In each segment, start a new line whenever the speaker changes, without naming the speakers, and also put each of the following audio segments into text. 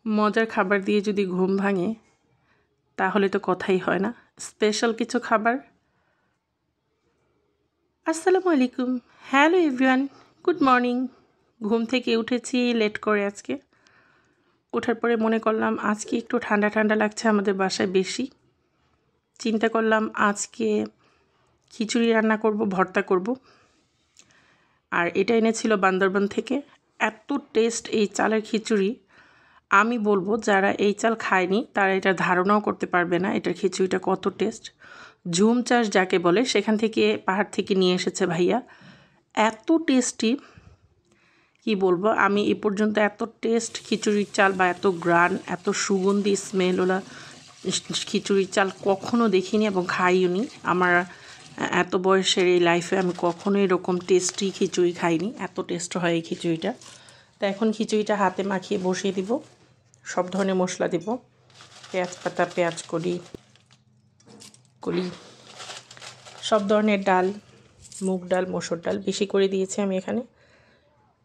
মজার খাবার দিয়ে যদি ঘুম ভাঙে তাহলে তো কথাই হয় না। স্পেশাল কিছু খাবার। আসসালামু আলাইকুম, হ্যালো এভরিওয়ান, গুড মর্নিং। ঘুম থেকে উঠেছি লেট করে আজকে। ওঠার পরে মনে করলাম আজকে একটু ঠান্ডা ঠান্ডা লাগছে আমাদের বাসায় বেশি। চিন্তা করলাম আজকে খিচুড়ি রান্না করব, ভর্তা করব। আর এটা এনেছিল বান্দরবান থেকে। এত টেস্ট এই চালের খিচুড়ি, আমি বলবো যারা এই চাল খায়নি তারা এটা ধারণাও করতে পারবে না এটার খিচুড়িটা কত টেস্ট। ঝুম চাষ যাকে বলে সেখান থেকে পাহাড় থেকে নিয়ে এসেছে ভাইয়া। এত টেস্টি কি বলবো, আমি এ পর্যন্ত এত টেস্ট খিচুড়ির চাল বা এত গ্রান, এত সুগন্ধি স্মেল ওলা খিচুড়ির চাল কখনো দেখিনি এবং খাইওনি। আমার এত বয়সের এই লাইফে আমি কখনো এরকম টেস্টি খিচুড়ি খাইনি। এত টেস্ট হয় এই খিচুড়িটা। তো এখন খিচুড়িটা হাতে মাখিয়ে বসিয়ে দিব। সব ধরনের মশলা দেব, পেঁয়াজ পাতা, পেঁয়াজ কলি, সব ধরনের ডাল, মুগ ডাল, মসুর ডাল বেশি করে দিয়েছি আমি এখানে।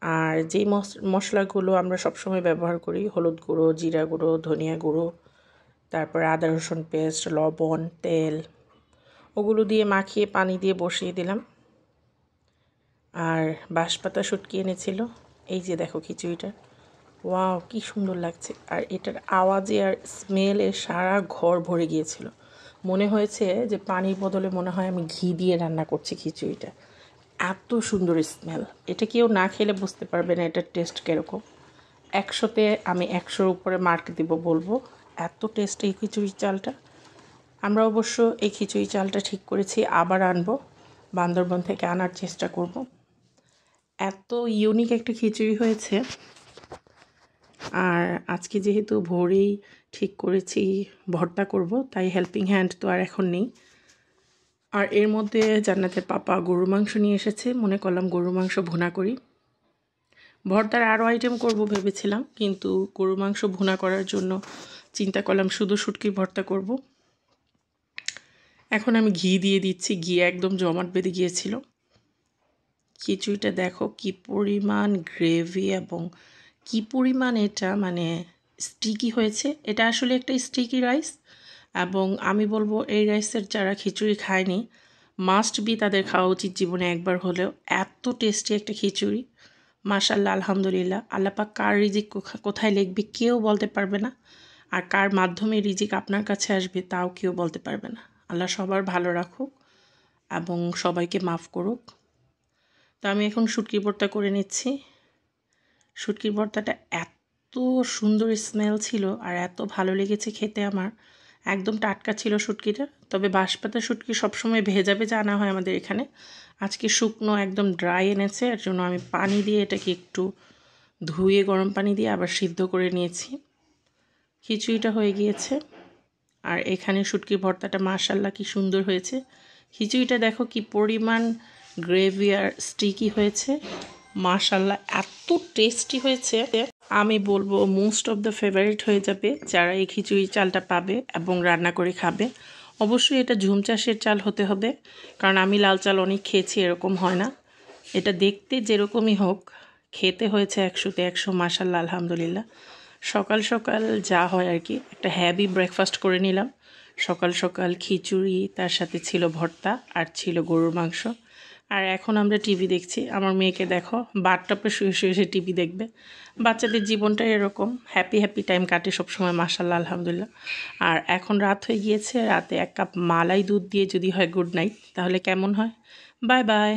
আর যেই মশলাগুলো আমরা সবসময় ব্যবহার করি, হলুদ গুঁড়ো, জিরা গুঁড়ো, ধনিয়া গুঁড়ো, তারপর আদা রসুন পেস্ট, লবণ, তেল, ওগুলো দিয়ে মাখিয়ে পানি দিয়ে বসিয়ে দিলাম। আর বাঁশপাতা শুটকি এনেছিল। এই যে দেখো খিচুড়িটা, ওয়াও কি সুন্দর লাগছে। আর এটার আওয়াজে আর স্মেলে সারা ঘর ভরে গিয়েছিল। মনে হয়েছে যে পানির বদলে মনে হয় আমি ঘি দিয়ে রান্না করছি খিচুড়িটা। এত সুন্দর স্মেল, এটা কেউ না খেলে বুঝতে পারবে না এটার টেস্ট কীরকম। 100-তে আমি 100-র উপরে মার্ক দিব বলবো, এত টেস্ট এই খিচুড়ির চালটা। আমরা অবশ্য এই খিচুড়ি চালটা ঠিক করেছি আবার আনবো, বান্দরবন থেকে আনার চেষ্টা করব। এত ইউনিক একটা খিচুড়ি হয়েছে। আর আজকে যেহেতু ভোরেই ঠিক করেছি ভর্তা করব, তাই হেল্পিং হ্যান্ড তো আর এখন নেই। আর এর মধ্যে জান্নাতের পাপা গরুর মাংস নিয়ে এসেছে, মনে করলাম গরুর মাংস ভুনা করি। ভর্তার আরও আইটেম করব ভেবেছিলাম, কিন্তু গরুর মাংস ভুনা করার জন্য চিন্তা করলাম শুধু শুটকির ভর্তা করব। এখন আমি ঘি দিয়ে দিচ্ছি, ঘি একদম জমাট বেঁধে গিয়েছিল। খিচুড়িটা দেখো কি পরিমাণ গ্রেভি এবং কি পরিমাণ এটা মানে স্টিকি হয়েছে। এটা আসলে একটা স্টিকি রাইস, এবং আমি বলবো এই রাইসের যারা খিচুড়ি খায়নি মাস্ট বি তাদের খাওয়া উচিত জীবনে একবার হলেও। এত টেস্টি একটা খিচুড়ি, মাশাআল্লাহ, আলহামদুলিল্লাহ। আল্লাপাক কার রিজিক কোথায় লিখবে কেউ বলতে পারবে না, আর কার মাধ্যমে রিজিক আপনার কাছে আসবে তাও কেউ বলতে পারবে না। আল্লাহ সবার ভালো রাখুক এবং সবাইকে মাফ করুক। তো আমি এখন শুটকির ভর্তা করে নিচ্ছি। শুটকির ভর্তাটা এত সুন্দর স্মেল ছিল আর এত ভালো লেগেছে খেতে আমার। একদম টাটকা ছিল শুটকিটা। তবে বাঁশপাতা শুটকি সবসময় ভেজা ভেজা আনা হয় আমাদের এখানে। আজকে শুকনো একদম ড্রাই এনেছে, এর জন্য আমি পানি দিয়ে এটাকে একটু ধুয়ে গরম পানি দিয়ে আবার সিদ্ধ করে নিয়েছি। খিচুড়িটা হয়ে গিয়েছে আর এখানে শুটকির ভর্তাটা মাশাআল্লাহ কি সুন্দর হয়েছে। খিচুড়িটা দেখো কি পরিমাণ গ্রেভি আর স্টিকি হয়েছে, মাশাআল্লাহ এত টেস্টি হয়েছে। আমি বলবো মোস্ট অফ দ্য ফেভারিট হয়ে যাবে যারা এই খিচুড়ি চালটা পাবে এবং রান্না করে খাবে। অবশ্যই এটা ঝুম চাষের চাল হতে হবে, কারণ আমি লাল চাল অনেক খেয়েছি, এরকম হয় না। এটা দেখতে যেরকমই হোক, খেতে হয়েছে 100-তে 100, মাশাআল্লাহ, আলহামদুলিল্লাহ। সকাল সকাল যা হয় আর কি, একটা হ্যাভি ব্রেকফাস্ট করে নিলাম। সকাল সকাল খিচুড়ি, তার সাথে ছিল ভর্তা আর ছিল গরুর মাংস। আর এখন আমরা টিভি দেখছি। আমার মেয়েকে দেখো বাথটবে শুয়ে শুয়ে সে টিভি দেখবে। বাচ্চাদের জীবনটা এরকম, হ্যাপি হ্যাপি টাইম কাটে সবসময়, মাশাআল্লাহ, আলহামদুলিল্লাহ। আর এখন রাত হয়ে গিয়েছে, রাতে 1 কাপ মালাই দুধ দিয়ে যদি হয় গুড নাইট, তাহলে কেমন হয়। Bye bye.